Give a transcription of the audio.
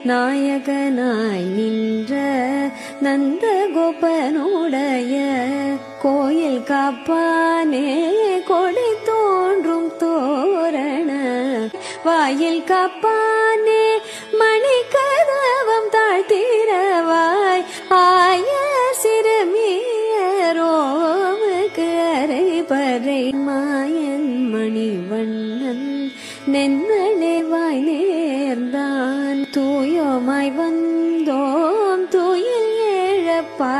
நாயகனாய் நின்ற நந்த கோபனுடைய கோயில் காப்பானே கொடி தோன்றும் தோரண வாயில் காப்பானே மணி கதவம் தாழ்த்திரவாய் ஆய சிறுமியரோமுக்கு அரை பறை மாயன் மணிவண்ணன் நென்னளவாய் நேர்ந்தான் தூயோமாய் வந்தோம் தூயில் ஏழப்பா